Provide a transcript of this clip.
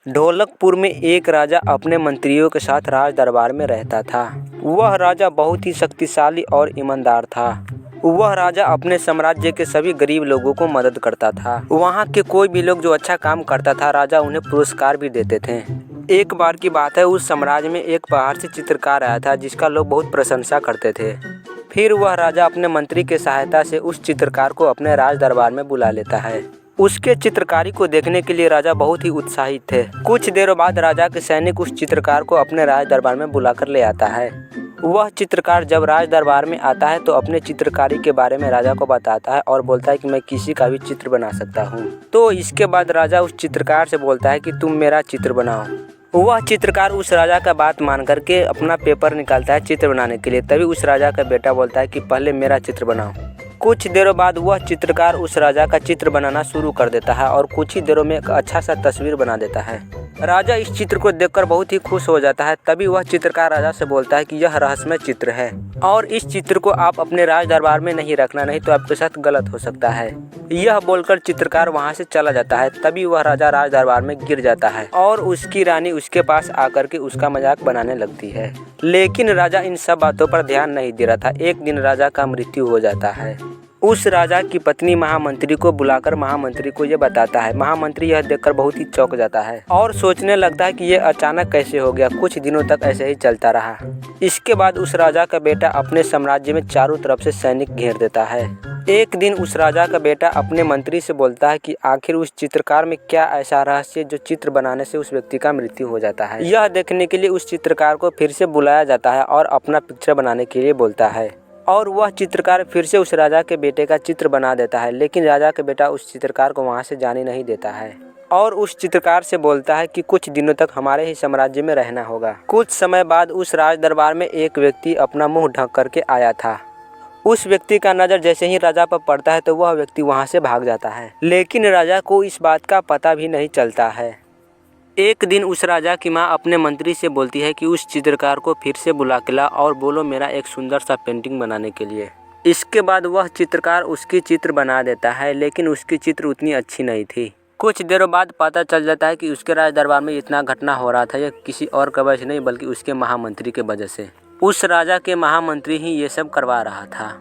ढोलकपुर में एक राजा अपने मंत्रियों के साथ राज दरबार में रहता था। वह राजा बहुत ही शक्तिशाली और ईमानदार था। वह राजा अपने साम्राज्य के सभी गरीब लोगों को मदद करता था। वहाँ के कोई भी लोग जो अच्छा काम करता था, राजा उन्हें पुरस्कार भी देते थे। एक बार की बात है, उस साम्राज्य में एक बाहर से चित्रकार आया था जिसका लोग बहुत प्रशंसा करते थे। फिर वह राजा अपने मंत्री के सहायता से उस चित्रकार को अपने राज दरबार में बुला लेता है। उसके चित्रकारी को देखने के लिए राजा बहुत ही उत्साहित थे। कुछ देर बाद राजा के सैनिक उस चित्रकार को अपने राज दरबार में बुलाकर ले आता है। वह चित्रकार जब राज दरबार में आता है तो अपने चित्रकारी के बारे में राजा को बताता है और बोलता है कि मैं किसी का भी चित्र बना सकता हूँ। तो इसके बाद राजा उस चित्रकार से बोलता है कि तुम मेरा चित्र बनाओ। वह चित्रकार उस राजा का बात मान करके अपना पेपर निकालता है चित्र बनाने के लिए। तभी उस राजा का बेटा बोलता है कि पहले मेरा चित्र बनाओ। कुछ देरों बाद वह चित्रकार उस राजा का चित्र बनाना शुरू कर देता है और कुछ ही देरों में एक अच्छा सा तस्वीर बना देता है। राजा इस चित्र को देखकर बहुत ही खुश हो जाता है। तभी वह चित्रकार राजा से बोलता है कि यह रहस्यमय चित्र है और इस चित्र को आप अपने राज दरबार में नहीं रखना, नहीं तो आपके साथ गलत हो सकता है। यह बोलकर चित्रकार वहां से चला जाता है। तभी वह राजा राज दरबार में गिर जाता है और उसकी रानी उसके पास आकर के उसका मजाक बनाने लगती है। लेकिन राजा इन सब बातों पर ध्यान नहीं दे रहा था। एक दिन राजा का मृत्यु हो जाता है। उस राजा की पत्नी महामंत्री को बुलाकर महामंत्री को यह बताता है। महामंत्री यह देखकर बहुत ही चौंक जाता है और सोचने लगता है कि यह अचानक कैसे हो गया। कुछ दिनों तक ऐसे ही चलता रहा। इसके बाद उस राजा का बेटा अपने साम्राज्य में चारों तरफ से सैनिक घेर देता है। एक दिन उस राजा का बेटा अपने मंत्री से बोलता है कि आखिर उस चित्रकार में क्या ऐसा रहस्य जो चित्र बनाने से उस व्यक्ति का मृत्यु हो जाता है। यह देखने के लिए उस चित्रकार को फिर से बुलाया जाता है और अपना पिक्चर बनाने के लिए बोलता है और वह चित्रकार फिर से उस राजा के बेटे का चित्र बना देता है। लेकिन राजा का बेटा उस चित्रकार को वहां से जाने नहीं देता है और उस चित्रकार से बोलता है कि कुछ दिनों तक हमारे ही साम्राज्य में रहना होगा। कुछ समय बाद उस राज दरबार में एक व्यक्ति अपना मुंह ढक करके आया था। उस व्यक्ति का नज़र जैसे ही राजा पर पड़ता है तो वह व्यक्ति वहां से भाग जाता है। लेकिन राजा को इस बात का पता भी नहीं चलता है। एक दिन उस राजा की माँ अपने मंत्री से बोलती है कि उस चित्रकार को फिर से बुला के ला और बोलो मेरा एक सुंदर सा पेंटिंग बनाने के लिए। इसके बाद वह चित्रकार उसकी चित्र बना देता है, लेकिन उसकी चित्र उतनी अच्छी नहीं थी। कुछ देरों बाद पता चल जाता है कि उसके राज दरबार में इतना घटना हो रहा था यह किसी और की वजह से नहीं बल्कि उसके महामंत्री के वजह से। उस राजा के महामंत्री ही ये सब करवा रहा था।